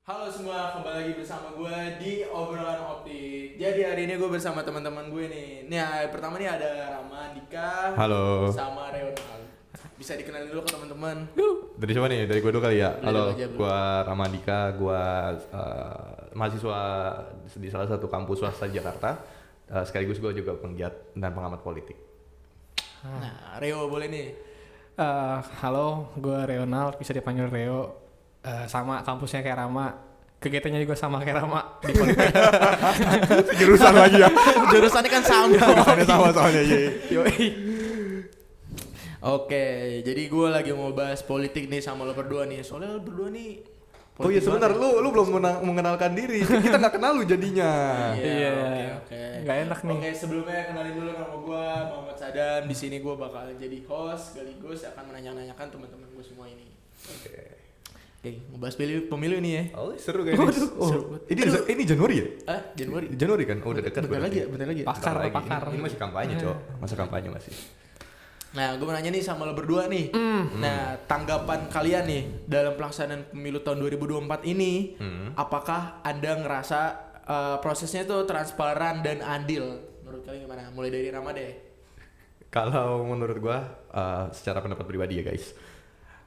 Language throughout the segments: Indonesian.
Halo semua, kembali lagi bersama gue di Obrolan Optik. Jadi hari ini gue bersama teman-teman gue nih. Nih pertama nih ada Rama, Dika, Halo. sama Reonal. Bisa dikenalin dulu ke teman-teman. Dari siapa nih? Dari gue dulu kali ya. Boleh Halo, dulu aja, bro. gue Ramadika, gue mahasiswa di salah satu kampus swasta di Jakarta. Sekaligus gue juga penggiat dan pengamat politik. Nah, Reo boleh nih. Halo, gue Reonal, bisa dipanggil Reo. Sama kampusnya kayak Rama, kegiatannya juga sama kayak Rama di politik. Jurusan lagi ya? Jurusannya kan sama. Jurusannya sama soalnya. Yoi. Oke, jadi gue lagi mau bahas politik nih sama lo berdua nih. Soalnya lo berdua nih. Oh iya sebentar, lu belum mengenalkan diri. Kita nggak kenal lu jadinya. Iya. Oke. Nggak enak nih. Oke, sebelumnya kenalin dulu nama gue Muhammad Sadam. Di sini gue bakal jadi host sekaligus akan menanyakan teman-teman gue semua ini. Oke, mau bahas pemilu nih ya. Oh seru kayaknya. Seru banget. Ini Januari ya? Januari. Januari kan? Oh udah dekat. Bentar lagi. Pakar. Ini masih kampanye cok. Masa kampanye masih. Nah, gue mau nanya nih sama lo berdua nih. Nah, tanggapan kalian nih dalam pelaksanaan pemilu tahun 2024 ini, apakah Anda ngerasa prosesnya itu transparan dan adil? Menurut kalian gimana? Mulai dari Rama deh. Kalau menurut gua, secara pendapat pribadi ya guys,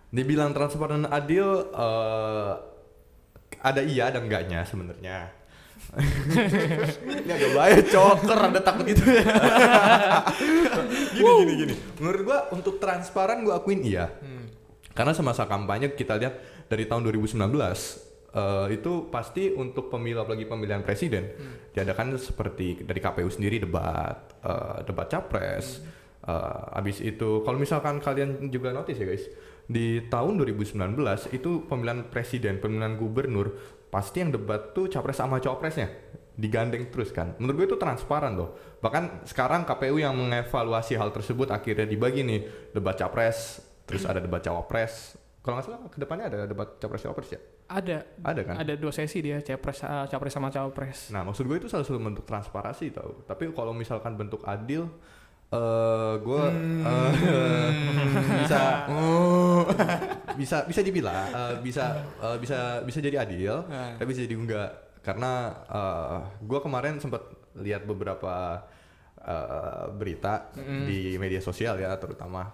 dibilang transparan dan adil, ada iya ada enggaknya sebenarnya. Ini agak bahaya cok. Rada takut gitu ya. Gini. Menurut gua untuk transparan gua akuin iya. Karena semasa kampanye kita lihat dari tahun 2019 itu pasti untuk pemilu apalagi pemilihan presiden diadakan seperti dari KPU sendiri debat capres. Abis itu kalau misalkan kalian juga notice ya guys, di tahun 2019 itu pemilihan presiden, pemilihan gubernur pasti yang debat tuh capres sama cawapresnya digandeng terus kan. Menurut gue itu transparan loh. Bahkan sekarang KPU yang mengevaluasi hal tersebut akhirnya dibagi nih debat capres, terus ada debat cawapres. Kalau nggak salah kedepannya ada debat capres cawapres ya? Ada kan? Ada 2 sesi dia, capres sama cawapres. Nah maksud gue itu salah satu bentuk transparansi tau. Tapi kalau misalkan bentuk adil, gue bisa dibilang bisa jadi adil, tapi bisa jadi enggak karena gue kemarin sempat lihat beberapa berita di media sosial ya terutama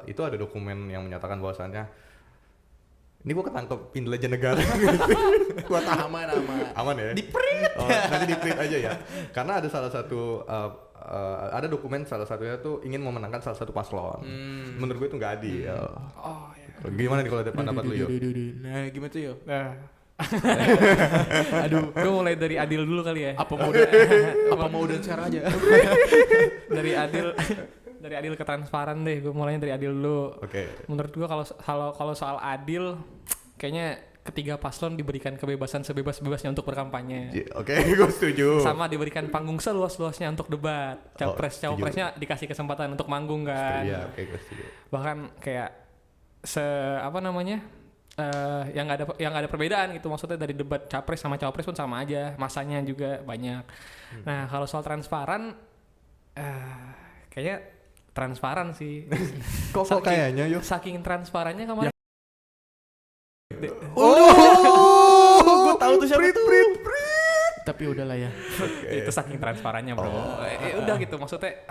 itu ada dokumen yang menyatakan bahwasannya ini gue ketangkep intelijen negara. Gue aman ya. Di print. Nanti di print aja ya. Karena ada salah satu ada dokumen salah satunya tuh ingin memenangkan salah satu paslon. Menurut gue itu nggak adil. Oh iya. Gimana nih kalau ada pendapat lu yo? Nah, gimana tuh yo? Nah. Aduh, gue mulai dari adil dulu kali ya. Apa mau dan cara aja? Dari adil ke transparan deh. Gue mulainya dari adil dulu. Oke. Menurut gue kalau soal adil, kayaknya ketiga paslon diberikan kebebasan sebebas-bebasnya untuk berkampanye. Oke, gue setuju. Sama diberikan panggung seluas-luasnya untuk debat. Cawapresnya dikasih kesempatan untuk manggung kan. Iya, oke, gue setuju. Bahkan kayak yang nggak ada perbedaan gitu, maksudnya dari debat capres sama cawapres pun sama aja, masanya juga banyak. Nah kalau soal transparan, kayaknya transparan sih. Kok kayaknya yo? Saking transparannya kemarin. Gue tahu tuh siapa tuh. Tapi udahlah ya. Itu saking transparannya bro. Udah gitu, maksudnya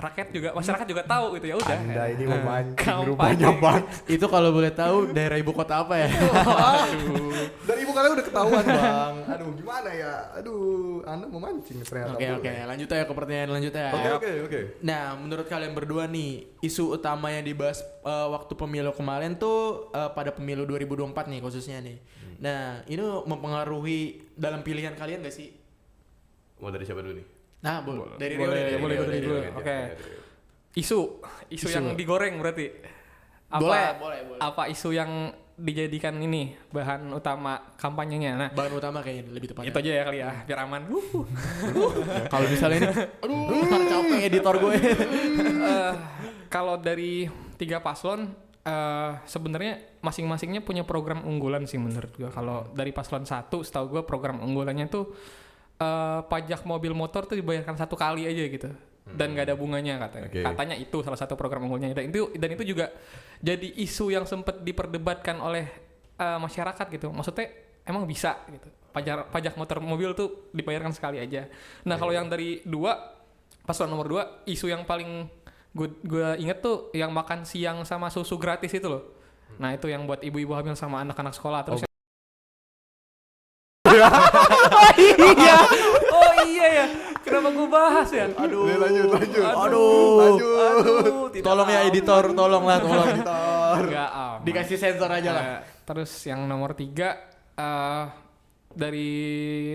masyarakat juga tahu gitu ya udah. Anda ini memancing Kampanye. rupanya bang. Itu kalau boleh tahu daerah ibu kota apa ya? Dari ibu kalian udah ketahuan bang. Aduh gimana ya? Aduh, Anda memancing ternyata. Oke, lanjut aja ke pertanyaan lanjutnya. Oke. Nah, menurut kalian berdua nih, isu utama yang dibahas waktu pemilu kemarin tuh pada pemilu 2024 nih khususnya nih. Nah, ini mempengaruhi dalam pilihan kalian gak sih? Mau dari siapa dulu nih? Nah, dari Rio boleh, deh. boleh Rio dari deh. dulu. Oke. Isu yang digoreng berarti. Boleh. Apa isu yang dijadikan ini bahan utama kampanyenya? Nah, Bahan utama kayaknya lebih tepatnya. itu aja ya kali ya, biar aman. Kalau misalnya ini, aduh, capek editor gue. Kalau dari 3 paslon, sebenarnya masing-masingnya punya program unggulan sih menurut gue. Kalau dari paslon 1, setahu gue program unggulannya tuh pajak mobil motor tuh dibayarkan 1 kali aja gitu. Dan gak ada bunganya katanya. Okay. Katanya itu salah satu program unggulannya. Dan itu juga jadi isu yang sempat diperdebatkan oleh masyarakat gitu. Maksudnya emang bisa gitu. pajak motor mobil tuh dibayarkan sekali aja. Nah kalau yang dari paslon nomor 2, isu yang paling gue inget tuh yang makan siang sama susu gratis itu loh. Nah itu yang buat ibu-ibu hamil sama anak-anak sekolah. Terus iya. Oh iya ya. Kenapa gue bahas ya? Aduh. Lanjut. Tolong ya editor, tolong editor. Enggak, dikasih sensor aja lah. Terus yang nomor 3, dari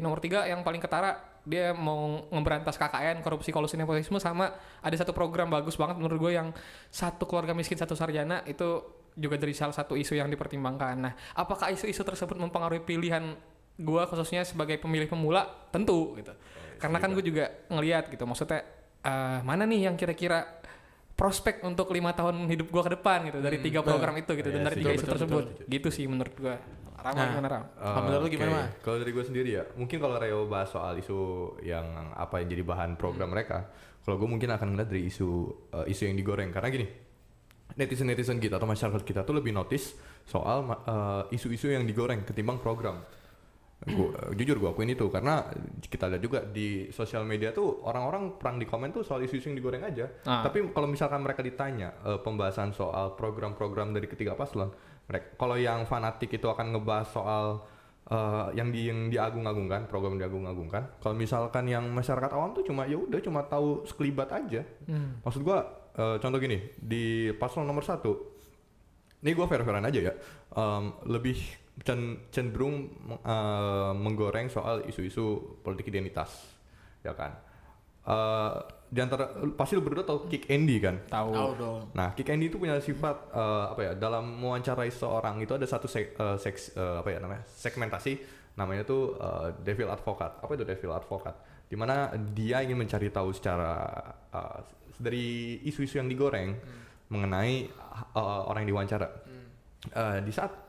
nomor 3 yang paling ketara, dia mau ngeberantas KKN, korupsi, kolusi, nepotisme, sama ada satu program bagus banget menurut gue yang satu keluarga miskin satu sarjana, itu juga dari salah satu isu yang dipertimbangkan. Nah, apakah isu-isu tersebut mempengaruhi pilihan gue khususnya sebagai pemilih pemula? Tentu gitu. Karena kan gue juga ngelihat gitu, maksudnya mana nih yang kira-kira prospek untuk 5 tahun hidup gue ke depan gitu dari 3 program itu gitu, dan dari 3 isu tersebut. Gitu sih menurut gue. Gimana Ram? Menurut lu gimana? Kalau dari gue sendiri ya, mungkin kalau Reo bahas soal isu yang apa yang jadi bahan program mereka, kalau gue mungkin akan ngeliat dari isu yang digoreng. Karena gini, netizen kita atau masyarakat kita tuh lebih notice soal isu-isu yang digoreng ketimbang program. Jujur gue akuin itu, karena kita lihat juga di sosial media tuh orang-orang perang di komen tuh soal isu-isu yang digoreng aja. Tapi kalau misalkan mereka ditanya pembahasan soal program-program dari ketiga paslon, kalau yang fanatik itu akan ngebahas soal yang diagung-agungkan, program diagung-agungkan. Kalau misalkan yang masyarakat awam tuh cuma tahu sekelibat aja. Maksud gue contoh gini, di paslon nomor 1, ini gue fair-fairan aja ya, lebih cenderung menggoreng soal isu-isu politik identitas, ya kan. Di antara pasti lu berdua tahu Kick Andy kan? Tahu dong. Nah, Kick Andy itu punya sifat dalam mewawancarai seorang itu ada satu segmentasi namanya tuh Devil Advocate. Apa itu Devil Advocate? Dimana dia ingin mencari tahu secara dari isu-isu yang digoreng mengenai orang yang diwawancara. Di saat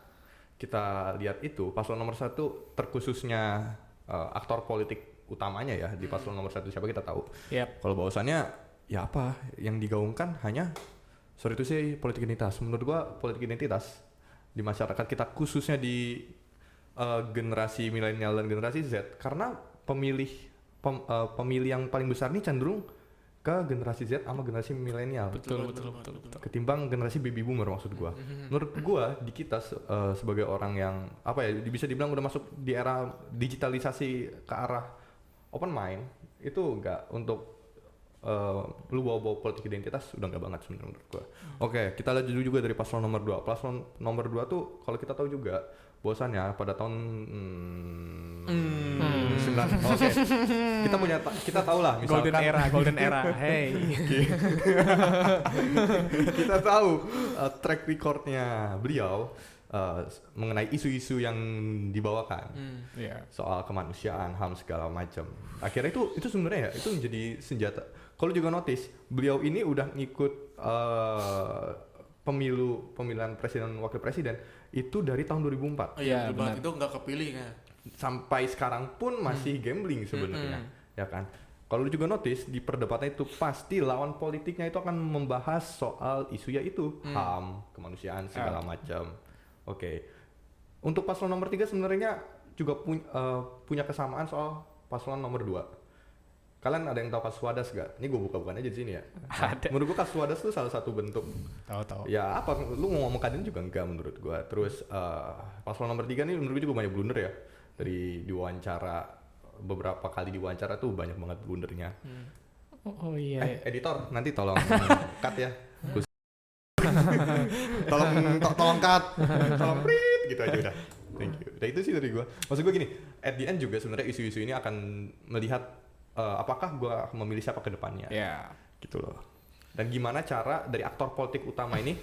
kita lihat itu paslon nomor 1 terkhususnya aktor politik utamanya ya di paslon nomor 1 siapa kita tahu. Kalau bahwasannya ya apa yang digaungkan hanya politik identitas. Menurut gua politik identitas di masyarakat kita khususnya di generasi milenial dan generasi Z, karena pemilih yang paling besar ini cenderung ke generasi Z sama generasi milenial. Betul. Ketimbang generasi baby boomer maksud gua. Menurut gua di kita sebagai orang yang bisa dibilang udah masuk di era digitalisasi ke arah open mind, itu enggak untuk lu bawa politik identitas udah enggak banget sebenarnya menurut gua. Oke, kita lihat dulu juga dari paslon nomor 2. Paslon nomor 2 tuh kalau kita tahu juga bahwasannya pada tahun 9. Oke. Kita tahu lah misalkan golden era. Hey. Kita tahu track recordnya beliau mengenai isu-isu yang dibawakan soal kemanusiaan, HAM segala macam. Akhirnya itu sebenarnya ya itu menjadi senjata. Kalau juga notice beliau ini udah ngikut pemilihan presiden wakil presiden itu dari tahun 2004. Iya benar. Itu nggak kepilih kan. Sampai sekarang pun masih gambling sebenarnya, ya kan. Kalau lu juga notice di perdebatan itu pasti lawan politiknya itu akan membahas soal isu yaitu HAM, kemanusiaan segala macam. Oke. Untuk paslon nomor 3 sebenarnya juga punya kesamaan soal paslon nomor 2. Kalian ada yang tahu kasus Wadas gak? Ini gue buka-bukan aja di sini ya. Ada. Menurut gue kasus Wadas itu salah satu bentuk. Tahu. Ya apa? Lu ngomong kadin juga enggak menurut gue. Terus paslon nomor 3 nih menurut gue juga banyak blunder ya. Dari diwawancara, beberapa kali diwawancara tuh banyak banget blundernya. Oh iya. Editor nanti tolong cut ya. tolong cut, tolong print gitu aja udah. Thank you. Nah itu sih dari gue. Maksud gue gini, at the end juga sebenarnya isu-isu ini akan melihat apakah gue akan memilih siapa ke depannya. Gitu loh. Dan gimana cara dari aktor politik utama ini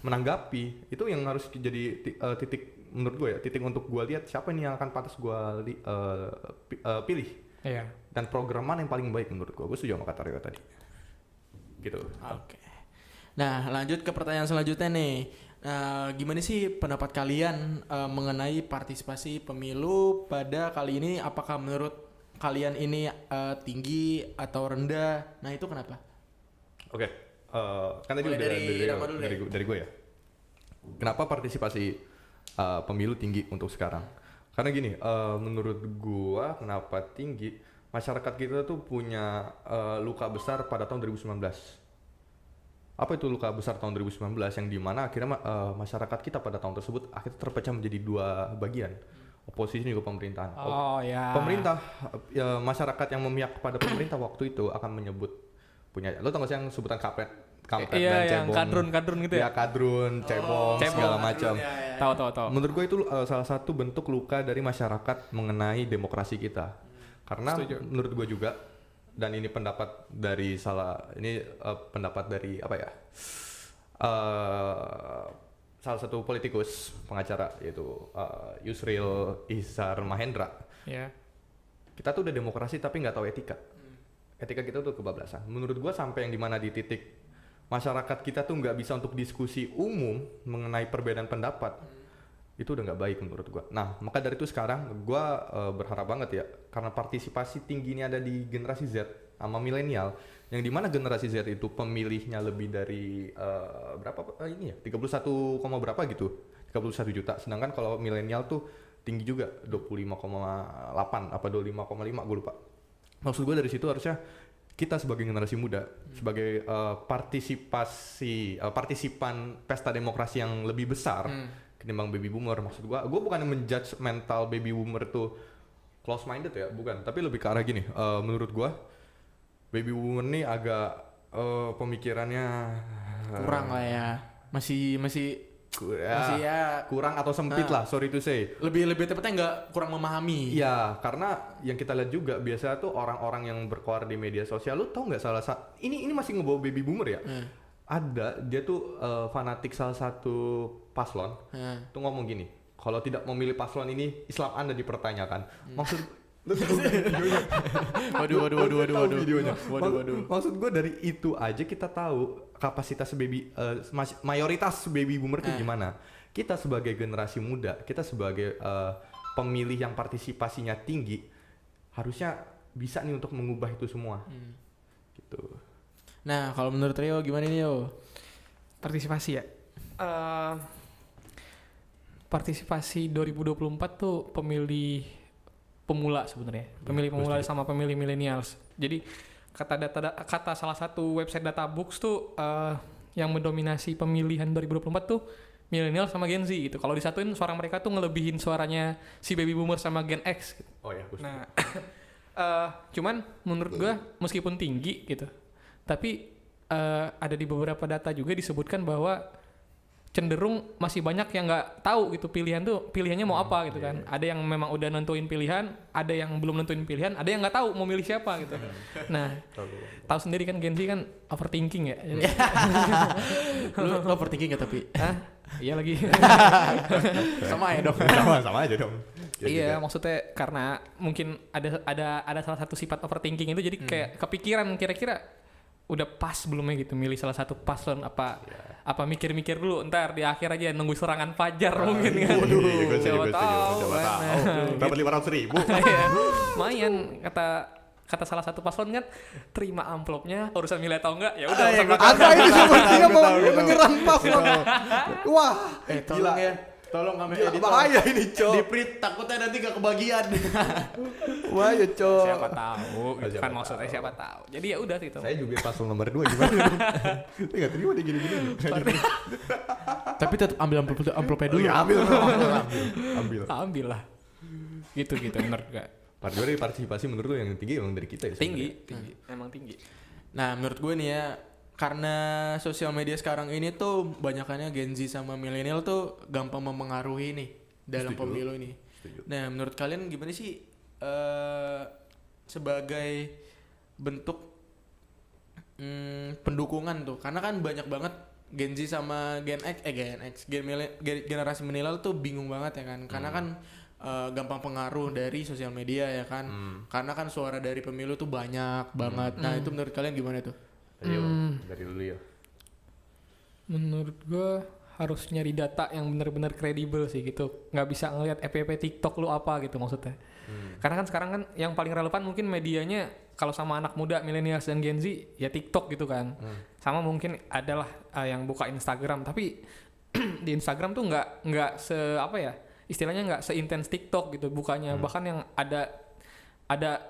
menanggapi itu yang harus jadi titik menurut gue ya, titik untuk gue lihat siapa nih yang akan pantas gue pilih. Dan program mana yang paling baik menurut gue. Gue setuju sama kata Rio tadi. Gitu. Oke. Nah, lanjut ke pertanyaan selanjutnya nih. Gimana sih pendapat kalian mengenai partisipasi pemilu pada kali ini? Apakah menurut kalian ini tinggi atau rendah? Nah, itu kenapa? Oke. Kan tadi udah dari gue ya. Kenapa partisipasi pemilu tinggi untuk sekarang? Karena gini, menurut gua kenapa tinggi, masyarakat kita tuh punya luka besar pada tahun 2019. Apa itu luka besar tahun 2019 yang dimana akhirnya masyarakat kita pada tahun tersebut akhirnya terpecah menjadi dua bagian, oposisi dan juga pemerintahan. Ya. Pemerintah, masyarakat yang memihak kepada pemerintah waktu itu akan menyebut punya, lo tau gak sih yang sebutan kampret dan yang cebong? kadrun gitu ya? Ya kadrun, cebong, segala macam. Tahu. Menurut gue itu salah satu bentuk luka dari masyarakat mengenai demokrasi kita. Karena menurut gue juga, dan ini pendapat dari pendapat dari apa ya? Salah satu politikus pengacara yaitu Yusril Ihzar Mahendra. Ya. Kita tuh udah demokrasi tapi nggak tahu etika. Etika kita tuh kebablasan. Menurut gua sampai yang dimana di titik masyarakat kita tuh nggak bisa untuk diskusi umum mengenai perbedaan pendapat, itu udah nggak baik menurut gua. Nah, maka dari itu sekarang gua berharap banget ya, karena partisipasi tinggi ini ada di generasi Z sama milenial, yang dimana generasi Z itu pemilihnya lebih dari berapa ini ya, 31, berapa gitu, 31 juta. Sedangkan kalau milenial tuh tinggi juga, 25,8 apa 25,5 gue lupa. Maksud gue dari situ harusnya kita sebagai generasi muda, sebagai partisipan pesta demokrasi yang lebih besar ketimbang baby boomer. Maksud gue bukan menjudge mental baby boomer tuh close minded ya, bukan. Tapi lebih ke arah gini, menurut gue baby boomer nih agak pemikirannya kurang lah ya, masih kurang atau sempit lah, sorry to say. Lebih tepatnya nggak kurang memahami. Iya, karena yang kita lihat juga biasa tuh orang-orang yang berkoar di media sosial, lu tau nggak ini masih ngebawa baby boomer ya? Ada, dia tuh fanatik salah satu paslon, tuh ngomong gini, kalau tidak memilih paslon ini Islam Anda dipertanyakan. Maksud lu tahu videonya? Waduh. Maksud gue dari itu aja kita tahu kapasitas mayoritas baby boomer itu gimana. Kita sebagai generasi muda, kita sebagai pemilih yang partisipasinya tinggi, harusnya bisa nih untuk mengubah itu semua. Gitu. Nah, kalau menurut Rio gimana nih yo? Partisipasi ya. Partisipasi 2024 tuh pemilih pemula sebenarnya, pemilih pemula sama pemilih millennials. Jadi kata salah satu website Databooks tuh yang mendominasi pemilihan 2024 tuh millennial sama Gen Z gitu. Kalau disatuin suara mereka tuh ngelebihin suaranya si baby boomer sama Gen X. Gitu. Oh ya. Nah, cuman menurut gua meskipun tinggi gitu, tapi ada di beberapa data juga disebutkan bahwa cenderung masih banyak yang nggak tahu gitu pilihannya mau apa gitu kan. Ada yang memang udah nentuin pilihan, ada yang belum nentuin pilihan, ada yang nggak tahu mau milih siapa gitu. Nah, tahu sendiri kan Gen Z kan overthinking ya. Lu overthinking gak tapi? Iya lagi. Sama ya dong. Sama aja dong. Iya, maksudnya karena mungkin ada salah satu sifat overthinking itu jadi kayak kepikiran kira-kira udah pas belumnya gitu milih salah satu paslon apa mikir-mikir dulu ntar di akhir aja nunggu serangan fajar mungkin kan. Waduh, siapa tahu. Dapat 500.000. Lumayan kata salah satu paslon kan terima amplopnya urusan milih atau enggak ya udah Ada ini sepertinya mau menyerang paslon. Wah, Tolong ya. Tolong kami editor. Bahaya ini, Cok. Di-print takutnya nanti gak kebagian. Wah, ya, Cok. Siapa tahu, gitu kan maksudnya siapa tahu. Jadi ya udah gitu. Saya juga paslon nomor 2 gimana dong? Saya enggak terima dia gini-gini. Tapi tetap ambil amplopnya dulu. Ya, ambil lah. Gitu menurut gak. Dari partisipasi menurut lu yang tinggi emang dari kita ya? Tinggi. Emang tinggi. Nah, menurut gue nih ya, karena sosial media sekarang ini tuh banyakannya Gen Z sama milenial tuh gampang mempengaruhi nih dalam pemilu ini. Nah, menurut kalian gimana sih sebagai bentuk pendukungan tuh? Karena kan banyak banget Gen Z sama generasi milenial tuh bingung banget ya kan? Karena kan gampang pengaruh dari sosial media ya kan? Karena kan suara dari pemilu tuh banyak banget. Nah, itu menurut kalian gimana tuh? Dari dulu ya. Menurut gue harus nyari data yang benar-benar kredibel sih gitu. Nggak bisa ngelihat FYP TikTok lu apa gitu maksudnya. Karena kan sekarang kan yang paling relevan mungkin medianya kalau sama anak muda milenial dan Gen Z ya TikTok gitu kan. Sama mungkin adalah yang buka Instagram tapi di Instagram tuh nggak istilahnya nggak seintens TikTok gitu bukannya, bahkan yang ada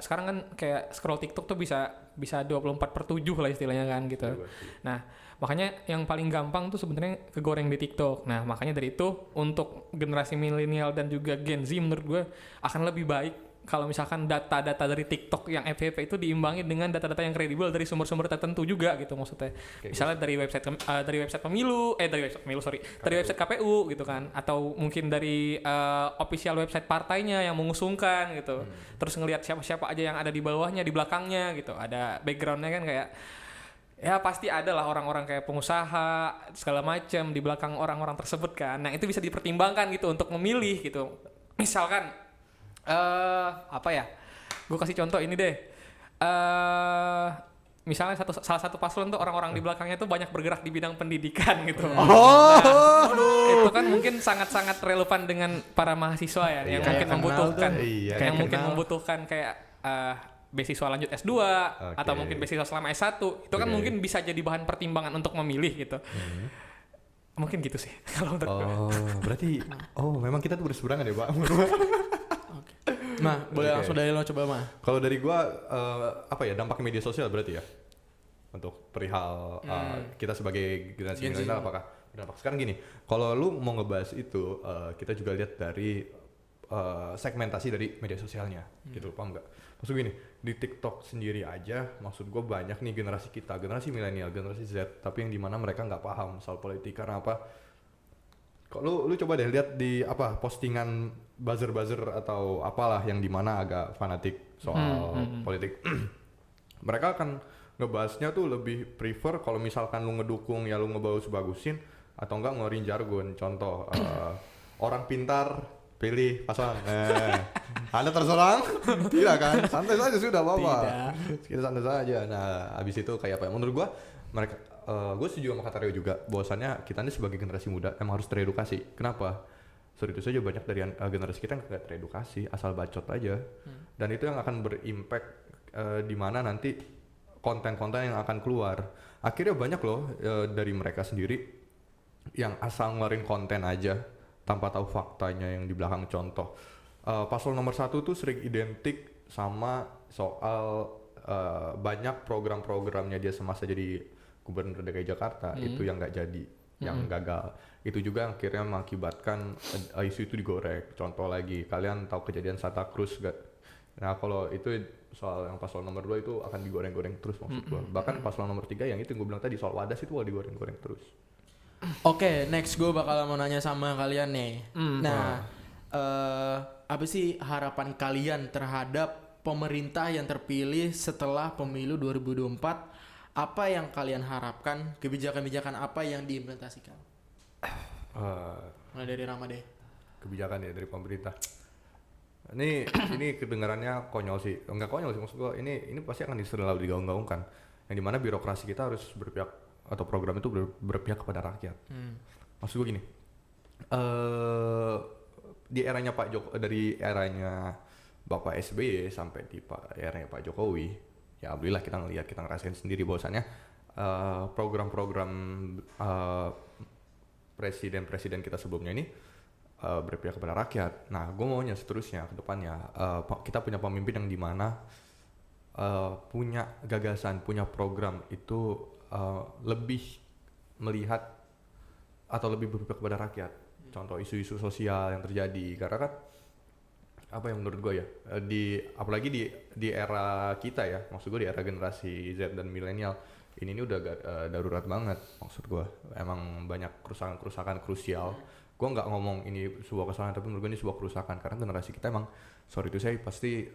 sekarang kan kayak scroll TikTok tuh bisa 24/7 lah istilahnya kan gitu. Nah, makanya yang paling gampang tuh sebenarnya kegoreng di TikTok. Nah, makanya dari itu untuk generasi milenial dan juga Gen Z menurut gue akan lebih baik kalau misalkan data-data dari TikTok yang FYP itu diimbangi dengan data-data yang kredibel dari sumber-sumber tertentu juga gitu maksudnya. Misalnya dari website pemilu, dari website KPU gitu kan, atau mungkin dari official website partainya yang mengusungkan gitu. Terus ngelihat siapa-siapa aja yang ada di bawahnya, di belakangnya gitu. Ada backgroundnya kan kayak ya pasti ada lah orang-orang kayak pengusaha segala macam di belakang orang-orang tersebut kan. Nah, itu bisa dipertimbangkan gitu untuk memilih gitu. Misalkan apa ya? Gue kasih contoh ini deh. Misalnya salah satu paslon tuh orang-orang di belakangnya tuh banyak bergerak di bidang pendidikan gitu. Itu kan mungkin sangat-sangat relevan dengan para mahasiswa ya yang mungkin membutuhkan kayak beasiswa lanjut S2 atau mungkin beasiswa selama S1. Itu kan mungkin bisa jadi bahan pertimbangan untuk memilih gitu. Mungkin gitu sih kalau menurut gue. Berarti memang kita tuh berseberangan ya, Pak. Nah, boleh langsung dari lo coba mah. Kalau dari gua dampak media sosial berarti ya untuk perihal kita sebagai generasi milenial apakah berdampak. Sekarang gini, kalau lu mau ngebahas itu kita juga lihat dari segmentasi dari media sosialnya gitu, paham nggak? Maksud gini, di TikTok sendiri aja maksud gua banyak nih generasi kita, generasi milenial, generasi Z, tapi yang dimana mereka nggak paham soal politik. Karena apa? Kalau lu coba deh lihat di postingan buzzer atau apalah yang dimana agak fanatik soal politik. Mereka akan ngebahasnya tuh lebih prefer kalau misalkan lu ngedukung ya lu ngebagus-bagusin atau enggak ngeluarin jargon. Contoh orang pintar pilih pasangan. Anda terserang? Tidak kan? Santai saja sudah Bapak. Kita santai saja. Nah, habis itu kayak apa ya? Menurut gua mereka gue setuju sama kata Rio juga bahwasannya kita ini sebagai generasi muda emang harus teredukasi. Kenapa? Sorry itu saja banyak dari generasi kita yang nggak teredukasi, asal bacot aja. Dan itu yang akan berimpact di mana nanti konten-konten yang akan keluar. Akhirnya banyak loh dari mereka sendiri yang asal ngeluarin konten aja tanpa tahu faktanya yang di belakang. Contoh paslon nomor 1 tuh sering identik sama soal banyak program-programnya dia semasa jadi Gubernur DKI Jakarta itu yang nggak jadi, yang gagal. Itu juga akhirnya mengakibatkan isu itu digoreng. Contoh lagi, kalian tahu kejadian Santa Cruz gak? Nah kalau itu soal yang paslon nomor 2 itu akan digoreng-goreng terus maksud gue. Bahkan paslon nomor 3 yang itu gue bilang tadi soal wadas itu digoreng-goreng terus. Oke, next gue bakal mau nanya sama kalian nih. Nah, apa sih harapan kalian terhadap pemerintah yang terpilih setelah pemilu 2024? Apa yang kalian harapkan, kebijakan-kebijakan apa yang diimplementasikan? Mulai dari Rama deh. Kebijakan ya dari pemerintah. Ini kedengarannya konyol sih. Enggak konyol sih maksud gua. Ini pasti akan selalu digaung-gaungkan. Yang dimana birokrasi kita harus berpihak atau program itu berpihak kepada rakyat. Maksud gua gini. Di eranya dari eranya Bapak SBY sampai di eranya Pak Jokowi. Ya alhamdulillah kita ngelihat, kita ngerasain sendiri bahwasannya program-program presiden-presiden kita sebelumnya ini berpihak kepada rakyat. Nah, gue maunya seterusnya ke depannya kita punya pemimpin yang dimana punya gagasan, punya program itu lebih melihat atau lebih berpihak kepada rakyat. Contoh isu-isu sosial yang terjadi, karena kan apa yang menurut gue ya apalagi di era kita ya, maksud gue di era generasi Z dan milenial ini udah darurat banget. Maksud gue emang banyak kerusakan krusial. Gue nggak ngomong ini sebuah kesalahan, tapi menurut gue ini sebuah kerusakan karena generasi kita emang pasti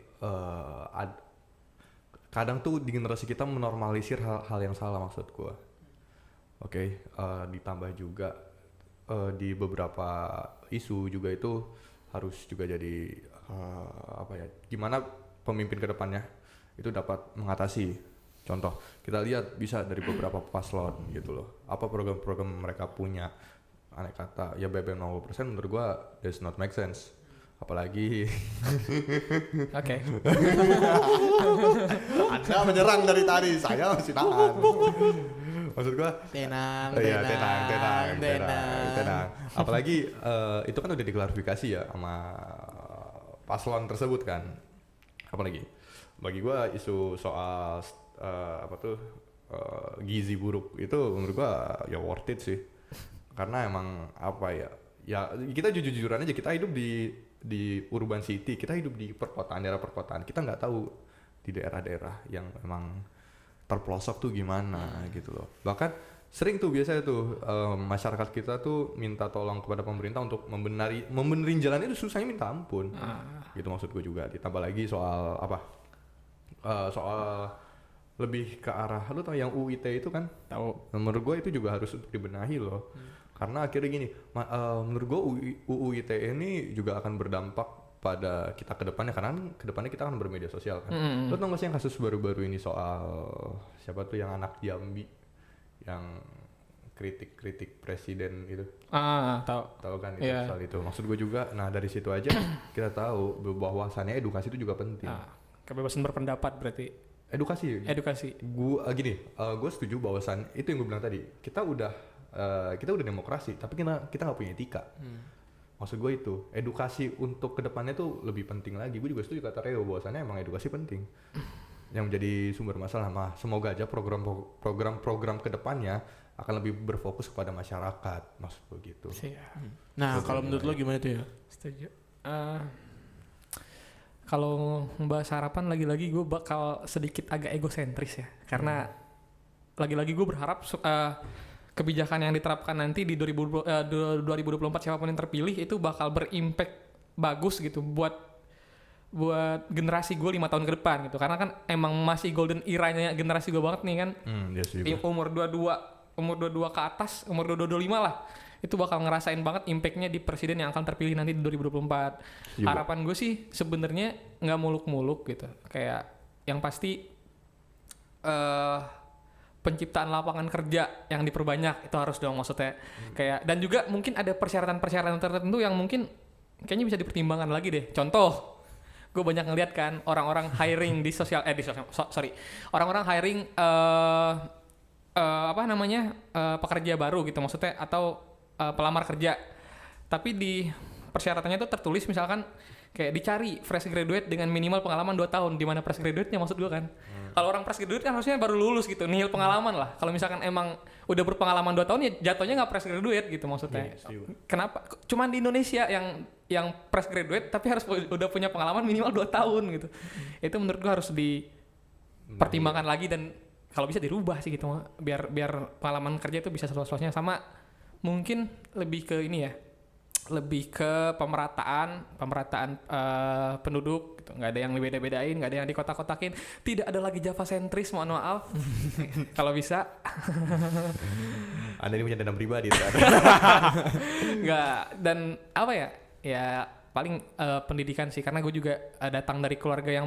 kadang tuh di generasi kita menormalisir hal yang salah maksud gue. Ditambah juga di beberapa isu juga itu harus juga jadi gimana pemimpin kedepannya itu dapat mengatasi. Contoh kita lihat bisa dari beberapa paslon gitu loh, apa program-program mereka punya. Aneh kata ya BBM 0% menurut gua does not make sense, apalagi Anda menyerang dari tadi, saya masih tahan. Maksud gua Tenang, iya, tenang. tenang. Apalagi itu kan udah diklarifikasi ya sama paslon tersebut kan. Apalagi bagi gua isu soal gizi buruk itu menurut gua ya worth it sih. Karena emang apa ya? Ya kita jujur-jujuran aja, kita hidup di urban city, kita hidup di perkotaan, daerah perkotaan. Kita nggak tahu di daerah-daerah yang emang terpelosok tuh gimana gitu loh. Bahkan sering tuh biasanya tuh masyarakat kita tuh minta tolong kepada pemerintah untuk membenerin jalan itu susahnya minta ampun. Gitu maksud gue juga. Ditambah lagi soal apa? Soal lebih ke arah, lu tau yang UIT itu kan? Tahu. Menurut gue itu juga harus dibenahi loh. Karena akhirnya gini, menurut gue UU ITE ini juga akan berdampak pada kita ke depannya, karena ke depannya kita akan bermedia sosial kan. Lo tau gak sih yang kasus baru-baru ini soal siapa tuh yang anak Jambi yang kritik presiden itu? Tahu kan itu soal itu. Maksud gue juga, nah dari situ aja kita tahu bahwasannya edukasi itu juga penting. Kebebasan berpendapat berarti. Edukasi. Gue setuju bahwasan itu yang gue bilang tadi. Kita udah demokrasi, tapi kita nggak punya etika. Maksud gue itu edukasi untuk kedepannya tuh lebih penting lagi. Gue juga setuju kata Reo bahwasannya emang edukasi penting. Yang menjadi sumber masalah semoga aja program kedepannya akan lebih berfokus kepada masyarakat. Maksud gue gitu. Nah kalau menurut lo gimana tuh ya? Setuju. Kalau membahas harapan lagi-lagi gue bakal sedikit agak egosentris ya, karena lagi-lagi gue berharap kebijakan yang diterapkan nanti di 2024 siapapun yang terpilih itu bakal berimpact bagus gitu buat generasi gue 5 tahun ke depan gitu, karena kan emang masih golden era-nya generasi gue banget nih kan. Di umur 22 ke atas, umur 22-25 lah, itu bakal ngerasain banget impactnya di presiden yang akan terpilih nanti di 2024. Harapan gue sih sebenarnya nggak muluk-muluk gitu, kayak yang pasti penciptaan lapangan kerja yang diperbanyak itu harus dong maksudnya. Kayak dan juga mungkin ada persyaratan tertentu yang mungkin kayaknya bisa dipertimbangkan lagi deh. Contoh, gue banyak ngeliat kan orang-orang hiring orang-orang hiring pekerja baru gitu maksudnya, atau pelamar kerja. Tapi di persyaratannya itu tertulis misalkan kayak dicari fresh graduate dengan minimal pengalaman 2 tahun. Di mana fresh graduate-nya maksud gue kan. Kalau orang fresh graduate kan harusnya baru lulus gitu, nihil pengalaman lah. Kalau misalkan emang udah berpengalaman 2 tahun ya jatuhnya nggak fresh graduate gitu maksudnya. Kenapa? Cuman di Indonesia yang fresh graduate tapi harus udah punya pengalaman minimal 2 tahun gitu. Itu menurut gue harus dipertimbangkan lagi dan kalau bisa dirubah sih gitu, biar pengalaman kerja itu bisa seluas-luasnya. Sama mungkin lebih ke ini ya, lebih ke pemerataan penduduk gitu. Nggak ada yang beda-bedain, nggak ada yang dikotak-kotakin, tidak ada lagi Java sentris, mohon maaf. Kalau bisa Anda ini punya dendam pribadi nggak. Dan apa ya paling pendidikan sih, karena gue juga datang dari keluarga yang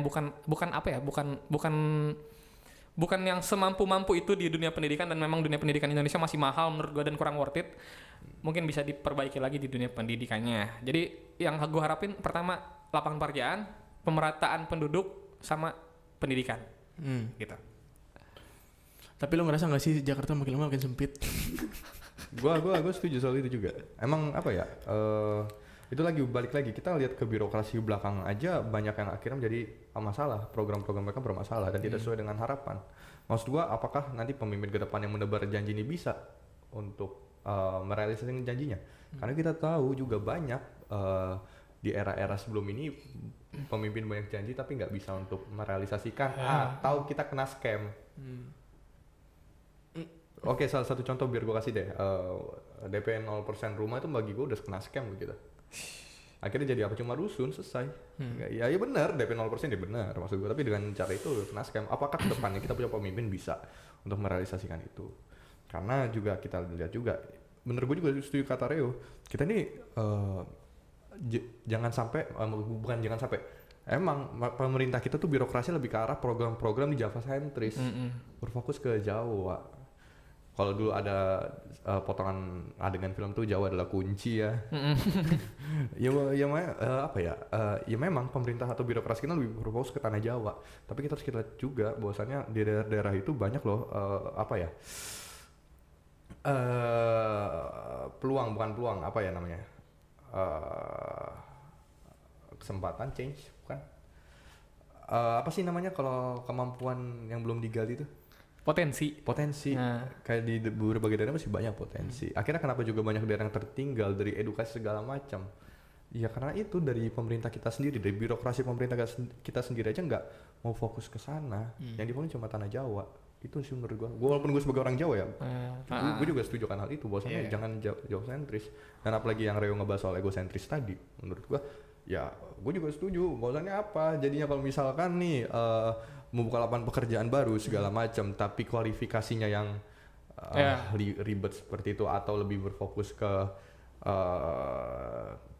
bukan yang semampu-mampu itu di dunia pendidikan, dan memang dunia pendidikan Indonesia masih mahal menurut gue dan kurang worth it. Mungkin bisa diperbaiki lagi di dunia pendidikannya. Jadi yang gue harapin pertama lapangan pekerjaan, pemerataan penduduk, sama pendidikan. Gitu. Tapi lo ngerasa nggak sih Jakarta makin lama makin sempit? Gua setuju soal itu juga. Emang apa ya? Itu balik lagi kita lihat ke birokrasi belakang aja banyak yang akhirnya menjadi masalah, program-program mereka bermasalah dan tidak sesuai dengan harapan. Maksud gua, apakah nanti pemimpin ke depan yang menebar janji ini bisa untuk merealisasikan janjinya? Karena kita tahu juga banyak di era-era sebelum ini pemimpin banyak janji tapi nggak bisa untuk merealisasikan atau kita kena scam. Oke, salah satu contoh biar gue kasih deh, DP 0% rumah itu bagi gue udah kena scam gitu. Akhirnya jadi apa, cuma rusun selesai. Ya benar, DP 0% ya benar maksud gue, tapi dengan cara itu udah kena scam. Apakah ke depannya kita punya pemimpin bisa untuk merealisasikan itu? Karena juga kita lihat juga, bener gue juga setuju kata Reo, kita ini jangan sampai emang pemerintah kita tuh birokrasi lebih ke arah program-program di Java sentris, berfokus ke Jawa. Kalau dulu ada potongan adegan film tuh Jawa adalah kunci ya. Ya memang pemerintah atau birokrasi kita lebih berfokus ke tanah Jawa. Tapi kita harus lihat juga bahwasannya di daerah-daerah itu banyak loh Bukan peluang, apa ya namanya? Kesempatan, change, bukan? Apa sih namanya kalau kemampuan yang belum digali tuh? Potensi. Nah. Kayak di berbagai daerah masih banyak potensi. Akhirnya kenapa juga banyak daerah yang tertinggal dari edukasi segala macam? Ya karena itu dari pemerintah kita sendiri, dari birokrasi pemerintah kita sendiri aja nggak mau fokus ke sana. Yang dibangun cuma tanah Jawa. Itu sih menurut gua. Walaupun gua sebagai orang Jawa ya, gua juga setuju kan hal itu. Bahwasanya jangan Jawa sentris. Dan apalagi yang Reo ngebahas soal egosentris tadi, menurut gua ya gue juga setuju. Bahwasannya apa? Jadinya kalau misalkan nih membuka lapangan pekerjaan baru segala macam, tapi kualifikasinya yang ribet seperti itu atau lebih berfokus ke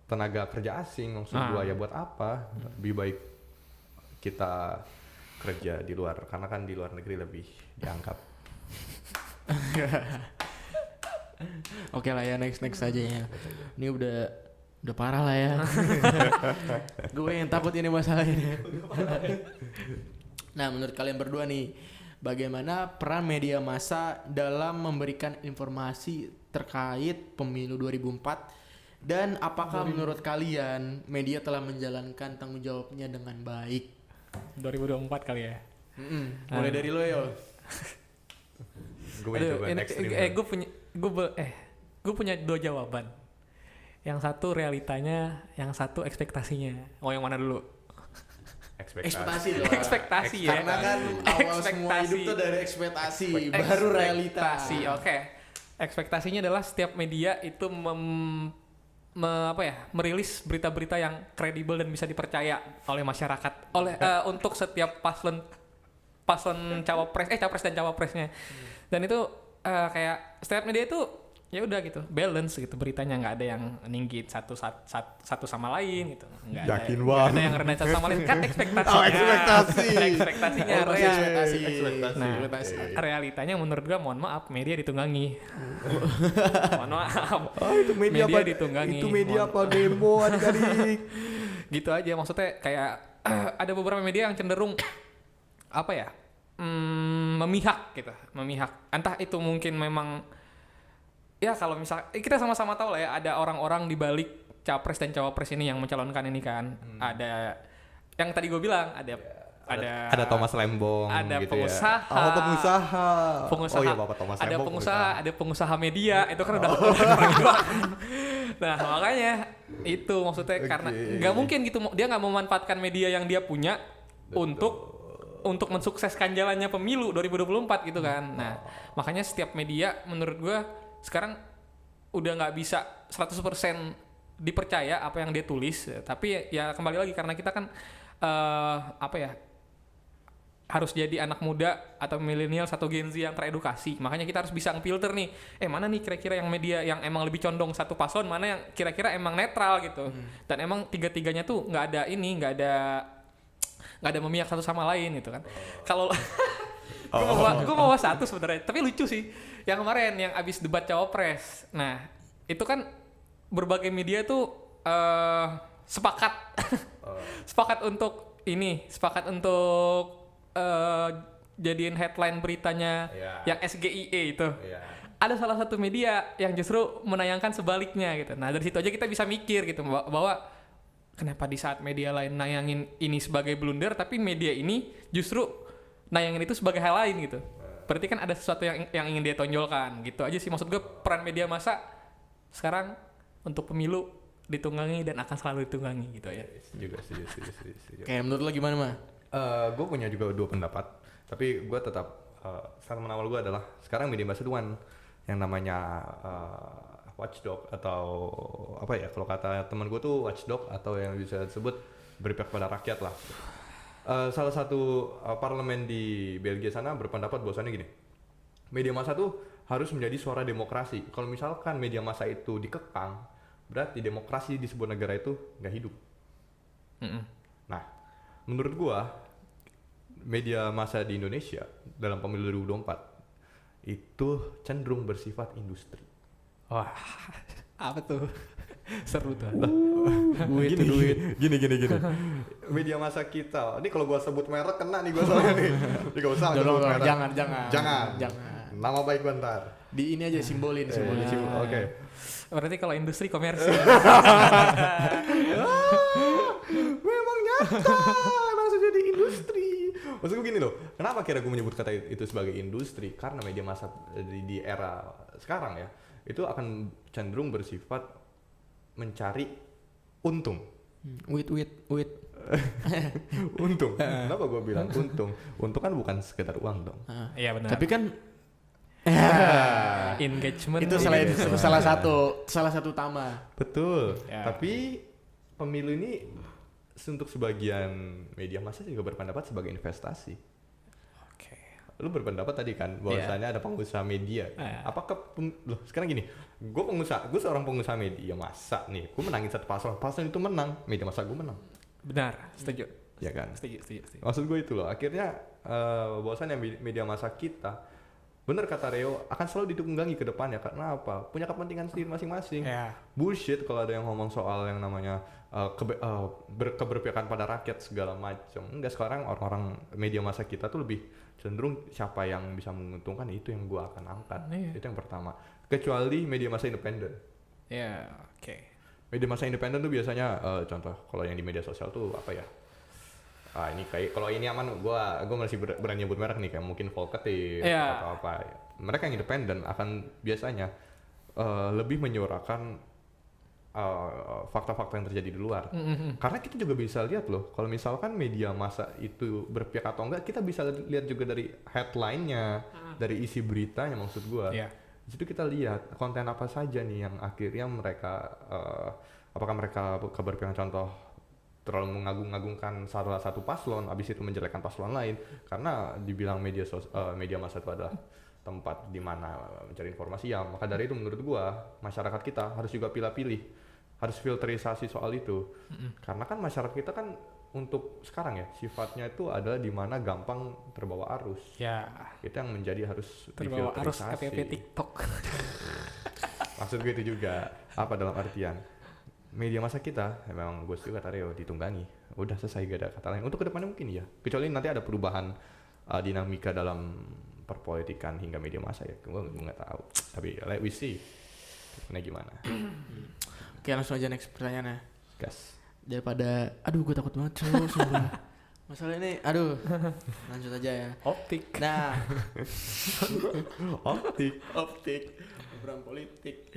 tenaga kerja asing, maksud gua ya buat apa? Lebih baik kita kerja di luar, karena kan di luar negeri lebih dianggap. Oke lah ya, next aja ya. Ini udah parah lah ya. Gue yang takut ini masalahnya. Nah, menurut kalian berdua nih, bagaimana peran media massa dalam memberikan informasi terkait pemilu 2004 dan apakah menurut kalian media telah menjalankan tanggung jawabnya dengan baik? 2024 kali ya. Mulai dari lo yo. Gue punya 2 jawaban. Yang satu realitanya, yang satu ekspektasinya. Mau yang mana dulu? Ekspektasi loh. Ekspektasi ya. Karena kan awal semua hidup tuh dari ekspektasi, baru realita. Oke. Ekspektasinya adalah setiap media itu merilis berita-berita yang kredibel dan bisa dipercaya oleh masyarakat, untuk setiap paslon capres dan cawapresnya. Dan itu kayak setiap media itu ya udah gitu, balance gitu beritanya, nggak ada yang ninggit satu sama lain gitu, nggak ada yang rendah satu sama lain, kan ekspektasinya realitanya menurut gua mohon maaf media ditunggangi. Mohon maaf, itu media apa ditunggangi, itu media apa demo adik-adik. Gitu aja, maksudnya kayak ada beberapa media yang cenderung apa ya, memihak, entah itu mungkin memang ya kalau misal kita sama-sama tahu lah ya, ada orang-orang di balik capres dan cawapres ini yang mencalonkan ini kan. Ada yang tadi gue bilang, ada Thomas Lembong, ada gitu pengusaha. Ya. pengusaha. Oh iya, Bapak Thomas ada Lembong. ada pengusaha media, itu kan udah Nah, makanya itu maksudnya karena nggak mungkin gitu, dia nggak memanfaatkan media yang dia punya untuk mensukseskan jalannya pemilu 2024 gitu kan. Nah, makanya setiap media menurut gue sekarang udah nggak bisa 100% dipercaya apa yang dia tulis, tapi ya kembali lagi karena kita kan harus jadi anak muda atau milenial atau Gen Z yang teredukasi, makanya kita harus bisa ngefilter nih, mana nih kira-kira yang media yang emang lebih condong satu paslon, mana yang kira-kira emang netral gitu. Dan emang tiga-tiganya tuh nggak ada memihak satu sama lain gitu kan. Kalau gue mau satu sebenarnya, tapi lucu sih yang kemarin yang abis debat cawapres. Nah itu kan berbagai media tuh sepakat untuk jadiin headline beritanya yang SGIE itu. Ada salah satu media yang justru menayangkan sebaliknya gitu. Nah dari situ aja kita bisa mikir gitu bahwa kenapa di saat media lain nayangin ini sebagai blunder, tapi media ini justru nayangin itu sebagai hal lain gitu. Berarti kan ada sesuatu yang ingin dia tonjolkan gitu aja sih. Maksud gue peran media massa sekarang untuk pemilu ditunggangi dan akan selalu ditunggangi gitu ya. Setuju. Kayak menurut lo gimana mah? Gue punya juga 2 pendapat, tapi gue tetap statement awal gue adalah sekarang media massa itu kan yang namanya watchdog atau apa ya, kalau kata teman gue tuh watchdog atau yang bisa disebut berpihak pada rakyat lah. Salah satu parlemen di Belgia sana berpendapat bahwasannya gini, media massa tuh harus menjadi suara demokrasi. Kalau misalkan media massa itu dikekang, berarti demokrasi di sebuah negara itu nggak hidup. Nah, menurut gua media massa di Indonesia dalam pemilu 2024 itu cenderung bersifat industri. Wah, apa tuh? Seru tuh. Gini. Media massa kita. Ini kalau gua sebut merek kena nih gua soalnya nih. Ini gak usah sebut merek. Jangan. Nama baik gua ntar. Di ini aja simbolin. Oke. Berarti kalau industri komersil. Memang nyata, emang sudah di industri. Maksud gue gini loh, kenapa kira gue menyebut kata itu sebagai industri? Karena media massa di era sekarang ya, itu akan cenderung bersifat mencari untung. Wait. Untung. Kenapa gue bilang untung? Untung kan bukan sekedar uang dong. Iya benar. Tapi kan engagement itu salah satu utama. Betul. Ya. Tapi pemilu ini untuk sebagian media massa juga berpendapat sebagai investasi. Oke. Lu berpendapat tadi kan bahwasanya ada pengusaha media. Apakah loh sekarang gini, gue seorang pengusaha media massa nih, gue menangin satu paslon itu menang, media massa gue menang. Benar, setuju. Ya kan? Setuju. Maksud gue itu loh, akhirnya bahwasanya media massa kita, bener kata Reo, akan selalu ditunggangi ke depannya. Karena apa? Punya kepentingan sendiri masing-masing. Ya. Bullshit kalau ada yang ngomong soal yang namanya keberpihakan pada rakyat segala macam. Enggak, sekarang orang-orang media massa kita tuh lebih cenderung siapa yang bisa menguntungkan, itu yang gua akan angkat. Itu yang pertama. Kecuali media massa independen. Ya, oke. Media massa independen tuh biasanya contoh kalau yang di media sosial tuh apa ya? Ini kayak kalau ini aman, gua masih berani nyebut merek nih, kayak mungkin Volkatif atau apa. Mereka yang independen akan biasanya lebih menyuarakan fakta-fakta yang terjadi di luar. Karena kita juga bisa lihat loh, kalau misalkan media massa itu berpihak atau enggak, kita bisa lihat juga dari headline-nya, dari isi beritanya maksud gua. Di situ kita lihat konten apa saja nih yang akhirnya mereka apakah mereka keberpihakan, contoh terlalu mengagung-agungkan salah satu paslon, habis itu menjelekkan paslon lain, karena dibilang media massa itu adalah tempat di mana mencari informasi. Ya maka dari itu menurut gua masyarakat kita harus juga pilih-pilih, harus filterisasi soal itu. Karena kan masyarakat kita kan untuk sekarang ya sifatnya itu adalah di mana gampang terbawa arus. Ya. Itu yang menjadi harus Terbawa arus difilterisasi. KPP TikTok. Maksud gue itu juga apa dalam artian media massa kita memang gue juga kata Reo ditunggangi, udah selesai, gak ada kata lain. Untuk kedepannya mungkin ya, kecuali nanti ada perubahan dinamika dalam perpolitikan hingga media massa ya, gue nggak tahu. Tapi let we see ini gimana. Oke, langsung aja next pertanyaannya. Gas. Daripada gue takut banget sumpah. Masalah ini lanjut aja ya. Optik. Nah, optik program politik.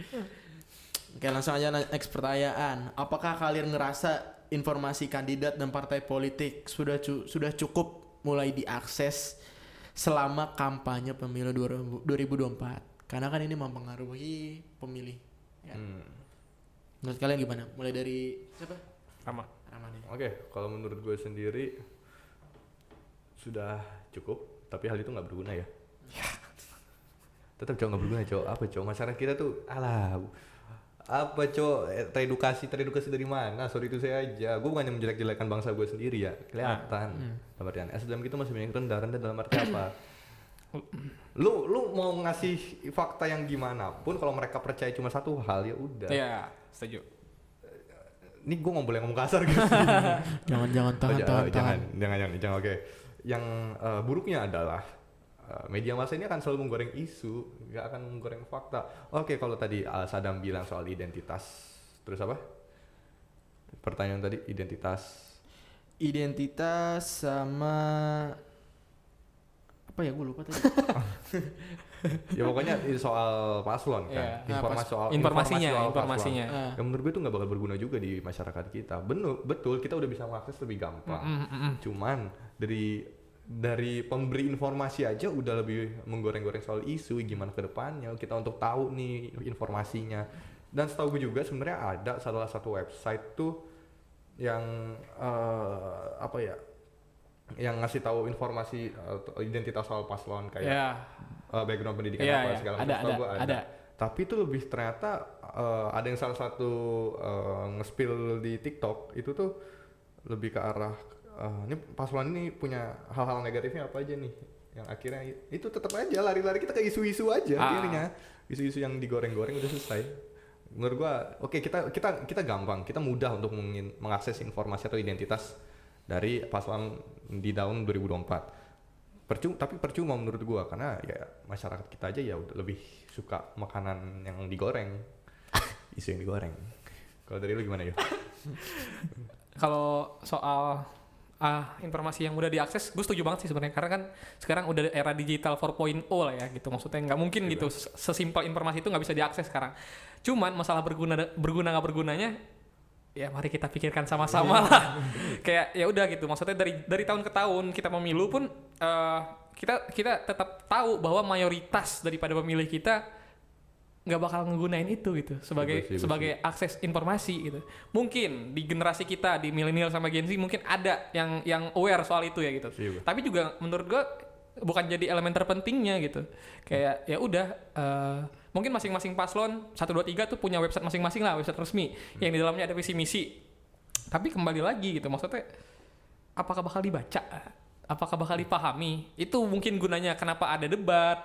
Oke, langsung aja next pertanyaan. Apakah kalian ngerasa informasi kandidat dan partai politik sudah cukup mulai diakses selama kampanye pemilu 2024? Karena kan ini mempengaruhi pemilih. Ya. Menurut kalian gimana? Mulai dari siapa? Rama nih. Oke, kalau menurut gue sendiri sudah cukup, tapi hal itu nggak berguna ya. Tetap nggak berguna, cowok. Apa cowok? Masyarakat kita tuh apa cowok, teredukasi dari mana? Sorry itu saya aja, gue bukannya menjelek-jelekan bangsa gue sendiri ya, kelihatan. Dalam artian SDM kita masih banyak rendah dalam arti apa? Lu mau ngasih fakta yang gimana pun, kalau mereka percaya cuma satu hal ya udah. Iya, setuju. Ini gue nggak boleh ngomong kasar gitu. Jangan Jangan. Oke. Yang buruknya adalah media massa ini akan selalu menggoreng isu, nggak akan menggoreng fakta. Oke, kalau tadi Sadam bilang soal identitas, terus apa? Pertanyaan tadi identitas sama apa ya, gue lupa tadi. ya pokoknya soal paslon kan. Informasinya. Yang menurut gue itu nggak bakal berguna juga di masyarakat kita. Betul, kita udah bisa mengakses lebih gampang. Cuman dari pemberi informasi aja udah lebih menggoreng-goreng soal isu gimana ke depannya kita untuk tahu nih informasinya. Dan setahu gue juga sebenarnya ada salah satu website tuh yang yang ngasih tahu informasi identitas soal paslon kayak background pendidikan segala macam. Ada. Tapi itu lebih ternyata ada yang salah satu nge-spill di TikTok itu tuh lebih ke arah ini paslon ini punya hal-hal negatifnya apa aja nih, yang akhirnya itu tetap aja lari-lari kita ke isu-isu aja akhirnya. Isu-isu yang digoreng-goreng udah selesai. Menurut gua kita gampang, kita mudah untuk mengakses informasi atau identitas dari paslon di tahun 2024. Tapi percuma menurut gua karena ya masyarakat kita aja ya udah lebih suka makanan yang digoreng. Isu yang digoreng. Kalau dari lu gimana ya? Kalau soal informasi yang mudah diakses, gue setuju banget sih sebenarnya, karena kan sekarang udah era digital 4.0 lah ya gitu, maksudnya nggak mungkin gitu sesimpel informasi itu nggak bisa diakses sekarang. Cuman masalah berguna nggak bergunanya, ya mari kita pikirkan sama-sama lah. Kayak ya udah gitu, maksudnya dari tahun ke tahun kita pemilu pun kita tetap tahu bahwa mayoritas daripada pemilih kita nggak bakal ngegunain itu gitu sebagai akses informasi gitu. Mungkin di generasi kita, di milenial sama Gen Z mungkin ada yang aware soal itu ya gitu. Tapi juga menurut gua bukan jadi elemen terpentingnya gitu. Kayak ya udah mungkin masing-masing paslon 1 2 3 tuh punya website masing-masing lah, website resmi yang di dalamnya ada visi misi. Tapi kembali lagi gitu, maksudnya apakah bakal dibaca? Apakah bakal dipahami? Itu mungkin gunanya kenapa ada debat,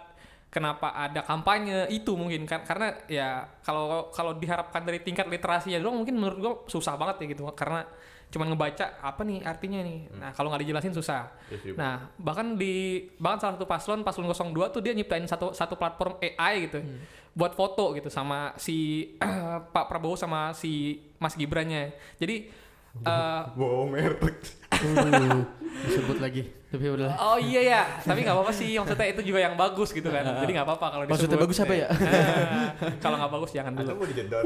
kenapa ada kampanye, itu mungkin kan, karena ya kalau diharapkan dari tingkat literasinya doang mungkin menurut gua susah banget ya gitu, karena cuman ngebaca apa nih artinya nih. Nah, kalau nggak dijelasin susah. Nah, bahkan salah satu paslon 02 tuh dia nyiptain satu platform AI gitu. Buat foto gitu sama si Pak Prabowo sama si Mas Gibrannya. Jadi Wow, merek. Disebut lagi. Tapi udah. Oh iya ya, tapi nggak apa-apa sih, maksudnya itu juga yang bagus gitu kan. Jadi nggak apa-apa kalau disebut. Maksudnya bagus apa ya? Kalau nggak bagus jangan dulu. Atau mau dijedor.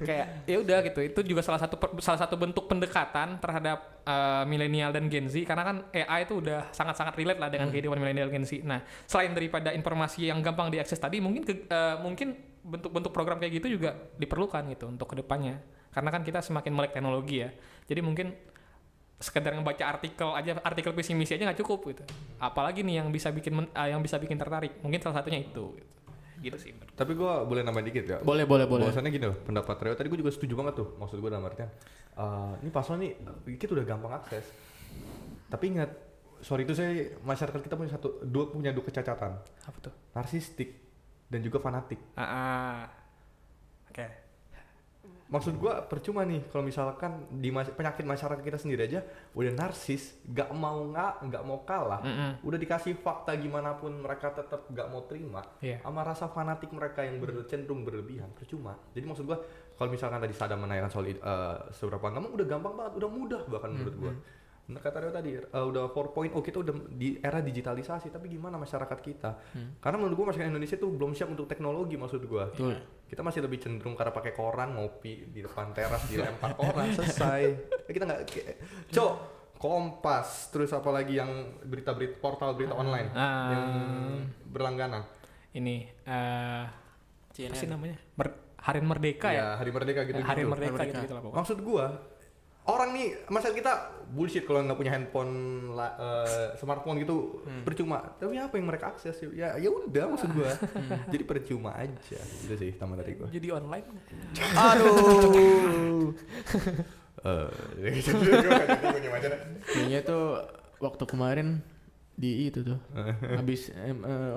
Kayak ya udah gitu, itu juga salah satu bentuk pendekatan terhadap milenial dan Gen Z, karena kan AI itu udah sangat-sangat relate lah dengan kehidupan milenial Gen Z. Nah, selain daripada informasi yang gampang diakses tadi, mungkin bentuk-bentuk program kayak gitu juga diperlukan gitu untuk kedepannya, karena kan kita semakin melek teknologi ya. Jadi mungkin sekedar ngebaca artikel visi misi aja nggak cukup gitu, apalagi nih yang bisa bikin tertarik. Mungkin salah satunya itu gitu sih. Tapi gue boleh nambahin dikit gak? Boleh. Bahwasannya gini loh, pendapat Reo tadi gue juga setuju banget tuh. Maksud gue dalam artian ini paslon nih dikit udah gampang akses. Tapi ingat, masyarakat kita punya dua kecacatan. Apa tuh? Narsistik dan juga fanatik. Oke. Maksud gue percuma nih kalau misalkan di penyakit masyarakat kita sendiri aja udah narsis, nggak mau kalah, udah dikasih fakta gimana pun mereka tetap nggak mau terima, sama rasa fanatik mereka yang cenderung berlebihan, percuma. Jadi maksud gue kalau misalkan tadi Sadam menanyakan soal seberapa gampang, udah gampang banget, udah mudah bahkan menurut gue. Bener kata Reo tadi, udah 4.0, kita udah di era digitalisasi, tapi gimana masyarakat kita? Karena menurut gue masyarakat Indonesia tuh belum siap untuk teknologi, maksud gue. Kita masih lebih cenderung karena pakai koran, ngopi di depan teras, dilempar koran, selesai. Kita nggak, Kompas, terus apalagi yang berita-berita, portal berita online yang berlangganan. Ini apa sih namanya? Hari Merdeka ya? Hari Merdeka gitu. Hari Merdeka gitu lah pokoknya. Maksud gua, orang nih, masyarakat kita bullshit kalau nggak punya handphone, smartphone gitu, percuma. Tapi apa yang mereka akses? Ya udah, maksud gua. Jadi percuma aja. Itu sih tambah dari gua. Jadi online. Aduh. Gimana? Kayaknya tuh waktu kemarin di itu tuh habis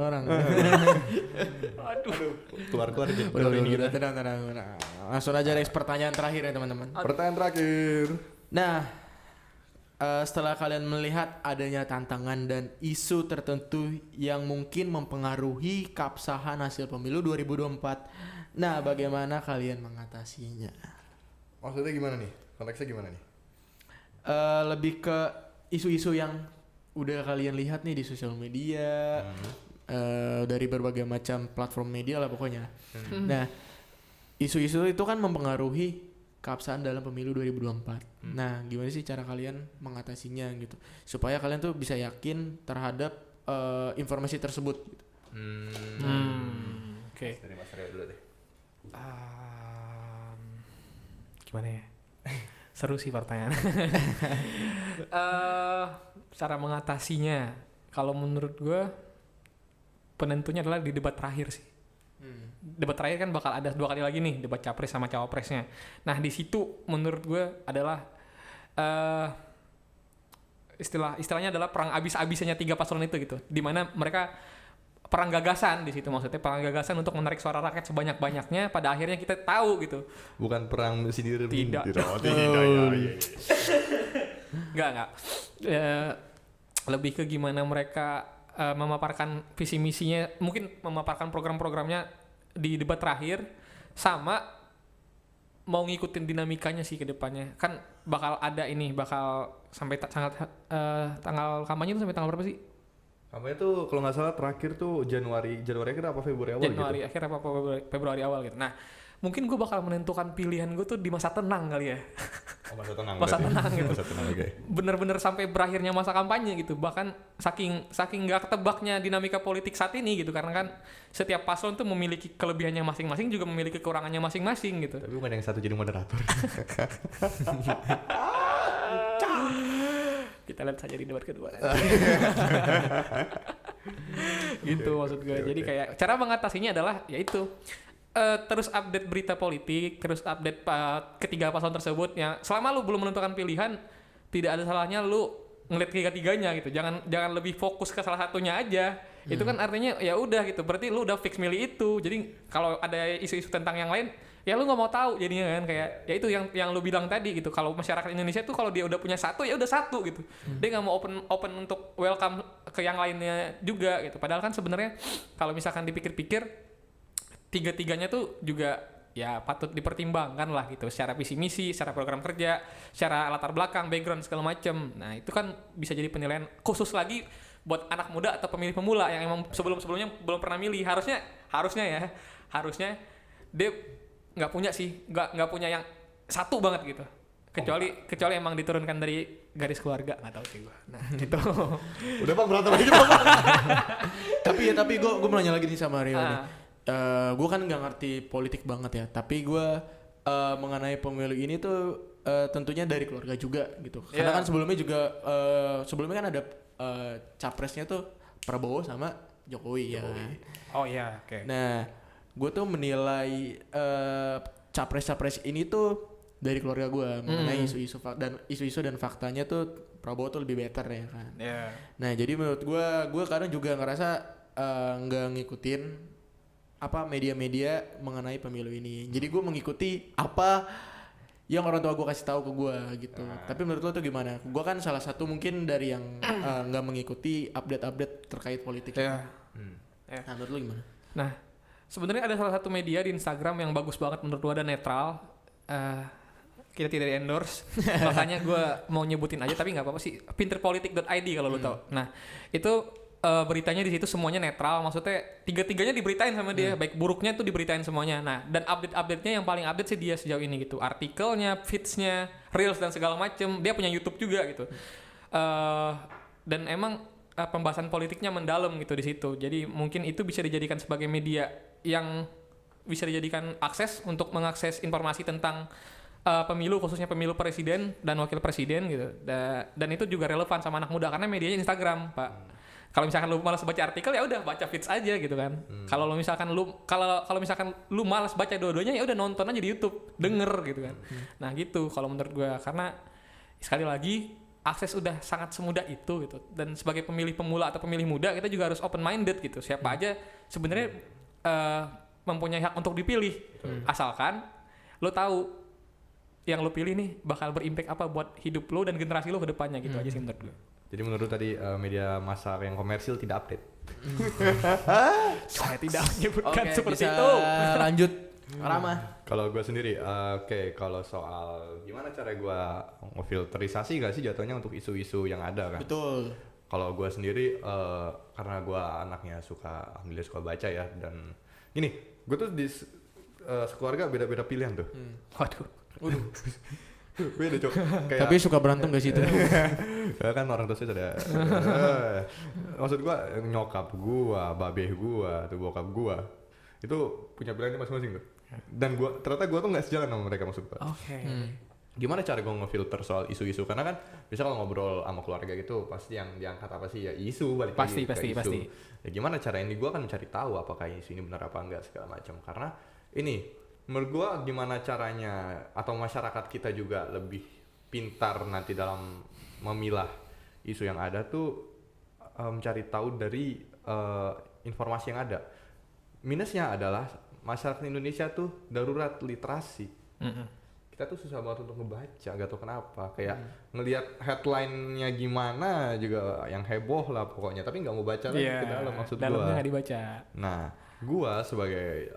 orang. Aduh. Keluar Udah, tenang. Langsung aja next pertanyaan terakhir ya teman-teman. Pertanyaan terakhir. Nah, setelah kalian melihat adanya tantangan dan isu tertentu yang mungkin mempengaruhi keabsahan hasil pemilu 2024, nah bagaimana kalian mengatasinya? Maksudnya gimana nih? Konteksnya gimana nih? Lebih ke isu-isu yang udah kalian lihat nih di sosial media, dari berbagai macam platform media lah pokoknya. Nah, isu-isu itu kan mempengaruhi keabsahan dalam pemilu 2024. Nah, gimana sih cara kalian mengatasinya gitu, supaya kalian tuh bisa yakin terhadap informasi tersebut gitu. Oke. Dari Mas Reo dulu deh. Gimana ya? Seru sih pertanyaan. Cara mengatasinya, kalau menurut gue penentunya adalah di debat terakhir sih. Debat terakhir kan bakal ada 2 kali lagi nih, debat capres sama cawapresnya. Nah di situ menurut gue adalah istilahnya adalah perang abis-abisnya 3 paslon itu gitu, dimana mereka perang gagasan di situ, maksudnya perang gagasan untuk menarik suara rakyat sebanyak-banyaknya. Pada akhirnya kita tahu gitu. Bukan perang sindir. Tidak. Tidak. Enggak. lebih ke gimana mereka memaparkan visi misinya, mungkin memaparkan program-programnya di debat terakhir, sama mau ngikutin dinamikanya sih ke depannya. Kan bakal sampai tanggal kampanye itu sampai tanggal berapa sih? Kampanye tuh kalau nggak salah terakhir tuh Januari akhir apa Februari awal Januari gitu. akhir apa Februari awal gitu. Nah, mungkin gue bakal menentukan pilihan gue tuh di masa tenang kali ya. Oh, masa tenang. Masa berarti. tenang gitu. Masa tenang, oke. Bener-bener sampai berakhirnya masa kampanye gitu. Bahkan saking nggak ketebaknya dinamika politik saat ini gitu, karena kan setiap paslon tuh memiliki kelebihannya masing-masing, juga memiliki kekurangannya masing-masing gitu. Tapi bukan yang satu jadi moderator. Kita lihat saja di debat kedua. Gitu maksud gue. Jadi kayak cara mengatasinya adalah yaitu terus update berita politik, terus update ketiga paslon tersebut. Ya, selama lu belum menentukan pilihan, tidak ada salahnya lu ngeliat ketiga-tiganya gitu. Jangan lebih fokus ke salah satunya aja. Itu kan artinya ya udah gitu. Berarti lu udah fix milih itu. Jadi kalau ada isu-isu tentang yang lain, ya lu nggak mau tahu jadinya kan. Kayak ya itu yang lu bilang tadi gitu. Kalau masyarakat Indonesia tuh kalau dia udah punya satu, ya udah satu gitu. Dia nggak mau open untuk welcome ke yang lainnya juga gitu. Padahal kan sebenarnya kalau misalkan dipikir-pikir, tiga-tiganya tuh juga ya patut dipertimbangkan lah gitu, secara visi misi, secara program kerja, secara latar belakang, background segala macem. Nah itu kan bisa jadi penilaian khusus lagi buat anak muda atau pemilih pemula yang emang sebelumnya belum pernah milih. Harusnya dia nggak punya yang satu banget gitu, kecuali emang diturunkan dari garis keluarga, nggak tahu sih gua. Nah itu Udah Pak, berantem lagi Pak. Tapi gue mau nanya lagi nih sama Rio nih. Gue kan nggak ngerti politik banget ya, tapi gue mengenai pemilu ini tuh tentunya dari keluarga juga gitu. Karena kan sebelumnya kan ada capresnya tuh Prabowo sama Jokowi. Ya. oh ya oke. Nah, gue tuh menilai capres-capres ini tuh dari keluarga gue mengenai isu-isu dan faktanya tuh Prabowo tuh lebih better ya kan. Yeah. Nah, jadi menurut gue kadang juga ngerasa nggak ngikutin apa media-media mengenai pemilu ini. Jadi gue mengikuti apa yang orang tua gue kasih tahu ke gue gitu. Tapi menurut lo tuh gimana? Gue kan salah satu mungkin dari yang nggak mengikuti update-update terkait politik. Yeah. Nah, menurut lo gimana? Nah, sebenarnya ada salah satu media di Instagram yang bagus banget menurut gue dan netral. Kita tidak endorse, makanya gue mau nyebutin aja, tapi nggak apa-apa sih. Pinterpolitik.id kalau lo tau. Nah, itu beritanya di situ semuanya netral, maksudnya tiga-tiganya diberitain sama dia, baik buruknya itu diberitain semuanya. Nah, dan update-update-nya yang paling update sih dia sejauh ini gitu. Artikelnya, feeds-nya, reels dan segala macem. Dia punya YouTube juga gitu. Dan emang pembahasan politiknya mendalam gitu di situ. Jadi mungkin itu bisa dijadikan sebagai media yang bisa dijadikan akses untuk mengakses informasi tentang pemilu, khususnya pemilu presiden dan wakil presiden gitu. Dan itu juga relevan sama anak muda karena medianya Instagram, Pak. Kalau misalkan lu malas baca artikel, ya udah baca feeds aja gitu kan. Kalau misalkan lu malas baca dua-duanya, ya udah nonton aja di YouTube, denger gitu kan. Nah gitu kalau menurut gue, karena sekali lagi akses udah sangat semudah itu gitu. Dan sebagai pemilih pemula atau pemilih muda, kita juga harus open minded gitu. Siapa aja sebenarnya mempunyai hak untuk dipilih, asalkan lo tahu yang lo pilih nih bakal berimpact apa buat hidup lo dan generasi lo ke depannya gitu aja sih menurut gue. Jadi menurut tadi media massa yang komersil tidak update. Saya tidak menyebutkan seperti bisa itu. Lanjut Rama. Kalau gue sendiri, kalau soal gimana cara gue ngefilterisasi gak sih jatuhnya untuk isu-isu yang ada kan? Betul. Kalau gue sendiri, karena gue anaknya alhamdulillah suka baca ya, dan gini, gue tuh di sekeluarga beda-beda pilihan tuh. Waduh. Beda Cok. Kayak, Tapi suka berantem gak sih itu? ya kan orang tua saya sudah. Maksud gue nyokap gue, babeh gue, tuh bokap gue, itu punya pilihannya masing-masing tuh. Dan ternyata gue tuh nggak sejalan sama mereka, maksud gue. Oke. Gimana cara gue ngefilter soal isu-isu? Karena kan bisa kalau ngobrol sama keluarga gitu pasti yang diangkat apa sih ya isu, balik lagi ke isu. Pasti. Ya gimana cara ini? Gue akan mencari tahu apakah isu ini benar apa enggak segala macam. Karena ini menurut gue gimana caranya atau masyarakat kita juga lebih pintar nanti dalam memilah isu yang ada tuh mencari tahu dari informasi yang ada. Minusnya adalah masyarakat Indonesia tuh darurat literasi. kita tuh susah banget untuk ngebaca, gak tau kenapa. Kayak ngelihat headline-nya gimana juga yang heboh lah pokoknya, tapi nggak mau baca lagi ke dalam, maksud dalamnya gua. nggak dibaca. Nah, gua sebagai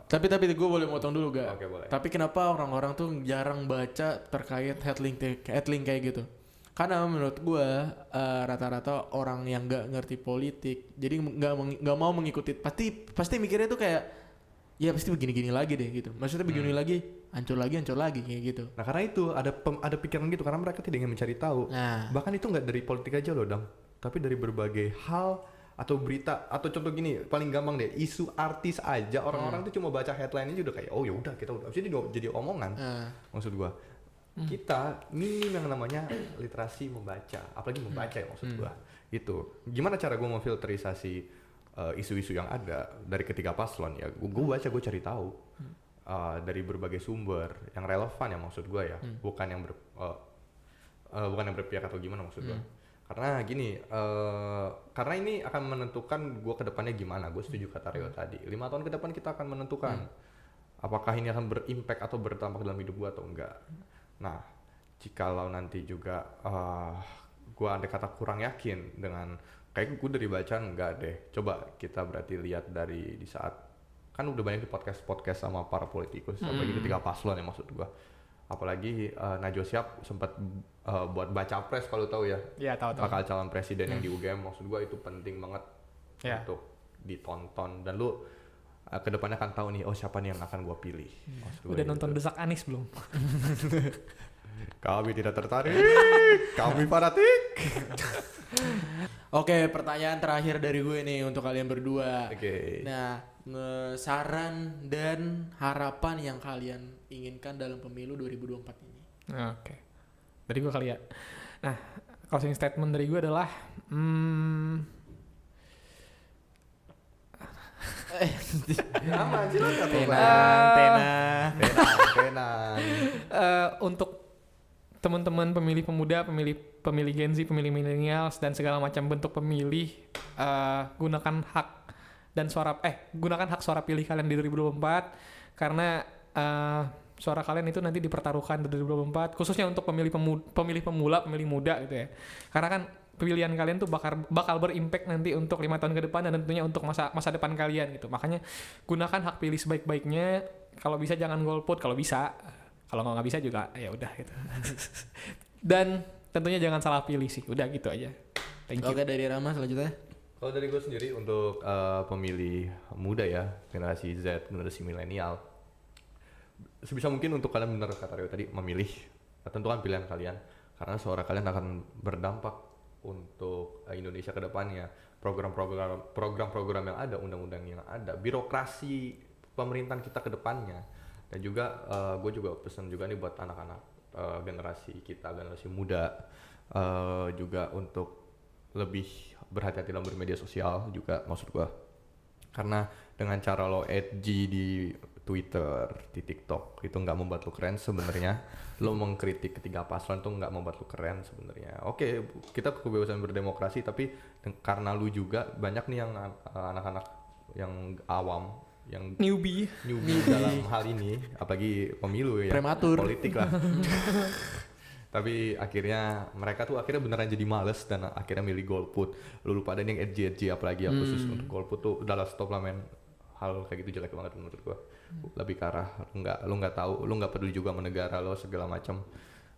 Tapi gue boleh motong dulu gak? Oke, boleh. Tapi kenapa orang-orang tuh jarang baca terkait headline kayak gitu? Karena menurut gue rata-rata orang yang nggak ngerti politik, jadi nggak mau mengikuti. Pasti mikirnya tuh kayak, ya pasti begini-gini lagi deh gitu. Maksudnya begini lagi, hancur lagi kayak gitu. Nah karena itu ada pikiran gitu, karena mereka tidak ingin mencari tahu. Nah, Bahkan itu nggak dari politik aja loh, Dam, tapi dari berbagai hal atau berita, atau contoh gini, paling gampang deh, isu artis aja, orang-orang tuh cuma baca headline-nya udah kayak, oh ya udah kita udah, jadi omongan. Maksud gua, kita minim yang namanya literasi membaca, apalagi membaca ya maksud gua. Itu gimana cara gua memfilterisasi isu-isu yang ada dari ketiga paslon ya, gue baca, gue cari tahu dari berbagai sumber yang relevan ya maksud gue ya, bukan yang berpihak atau gimana maksud gue. Karena gini, karena ini akan menentukan gue kedepannya gimana. Gue setuju kata Rio tadi, 5 tahun ke depan kita akan menentukan apakah ini akan berimpact atau berdampak dalam hidup gue atau enggak. Nah, jikalau nanti juga gue andai kata kurang yakin dengan kayak gue dari bacaan, enggak deh. Coba kita berarti lihat dari di saat kan udah banyak di podcast sama para politikus, apalagi ketiga paslon ya maksud gue. Apalagi Najwa Shihab sempat buat baca pres kalau tahu ya. Iya, tahu. Bakal calon presiden yang di UGM, maksud gue itu penting banget untuk ditonton, dan lu kedepannya akan tahu nih, oh siapa nih yang akan gue pilih. Udah nonton Desak Anis belum? Kami tidak tertarik, kami fanatik. Oke, pertanyaan terakhir dari gue nih untuk kalian berdua. Oke. Nah, saran dan harapan yang kalian inginkan dalam pemilu 2024 ini. Oke. Dari gue kali ya. Nah, closing statement dari gue adalah Aman sih lo nggak tenang. untuk teman-teman pemilih pemuda, pemilih Gen Z, pemilih millennials dan segala macam bentuk pemilih, gunakan hak suara pilih kalian di 2024, karena suara kalian itu nanti dipertaruhkan di 2024, khususnya untuk pemilih pemula, pemilih muda gitu ya. Karena kan pilihan kalian tuh bakal berimpact nanti untuk 5 tahun ke depan dan tentunya untuk masa depan kalian gitu. Makanya gunakan hak pilih sebaik-baiknya. Kalau bisa jangan golput, kalau bisa. Kalau nggak bisa juga ya udah gitu. Dan tentunya jangan salah pilih sih. Udah gitu aja. Thank you. Oke, dari Rama selanjutnya. Kalau dari gue sendiri untuk pemilih muda ya, generasi Z, generasi milenial, sebisa mungkin untuk kalian, benar kata Rio tadi, memilih. Tentukan pilihan kalian, karena suara kalian akan berdampak untuk Indonesia ke depannya. Program-program yang ada, undang-undang yang ada, birokrasi pemerintahan kita ke depannya. Dan juga gue juga pesan juga nih buat anak-anak generasi kita, generasi muda, juga untuk lebih berhati-hati dalam bermedia sosial juga maksud gue. Karena dengan cara lo edgy di Twitter, di TikTok, itu nggak membuat lo keren sebenarnya. Lo mengkritik ketiga paslon tuh nggak membuat lo keren sebenarnya. Oke, kita kebebasan berdemokrasi, tapi karena lo juga banyak nih yang anak-anak yang awam, yang Newbie dalam hal ini, apalagi pemilu ya, prematur politik lah. Tapi akhirnya mereka tuh beneran jadi males dan akhirnya milih golput. Lu lupa ada yang edgy apalagi ya, khusus untuk golput tuh udahlah stop lah men. Hal kayak gitu jelek banget menurut gua. Lebih ke arah lu nggak tahu, lu nggak peduli juga sama negara lo segala macam.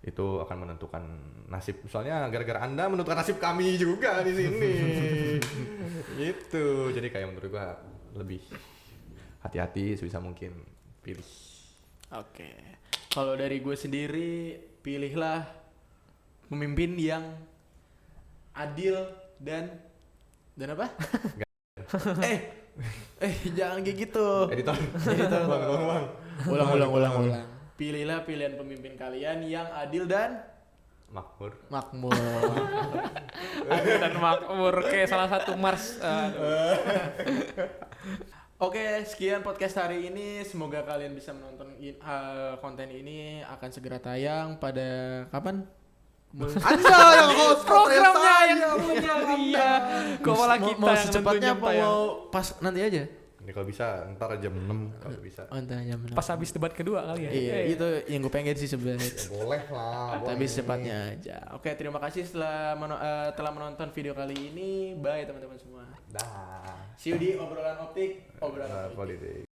Itu akan menentukan nasib. Soalnya gara-gara Anda menentukan nasib kami juga di sini. Gitu. Jadi kayak menurut gua lebih hati-hati sebisa mungkin pilih. Oke. Kalau dari gue sendiri, pilihlah pemimpin yang adil dan apa? Jangan kayak gitu. Editor. Bang. Ulang. Pilihlah pilihan pemimpin kalian yang adil dan makmur. adil dan makmur kayak salah satu Mars. Oke, sekian podcast hari ini. Semoga kalian bisa menonton konten ini. Akan segera tayang pada kapan? Anda yang host Programnya yang punya dia. Kok malah kita mau yang secepatnya nentuin apa tayang? mau pas nanti aja? Ini kalau bisa ntar jam 6 kalau bisa. Oh, entah jam enam. Pas habis debat kedua kali ya. Iya, itu yang gue pengen sih sebenarnya. Boleh lah. Tapi secepatnya aja. Oke, terima kasih telah menonton video kali ini. Bye teman-teman semua. Dah. See you di obrolan optik, obrolan Nah, optik. politik.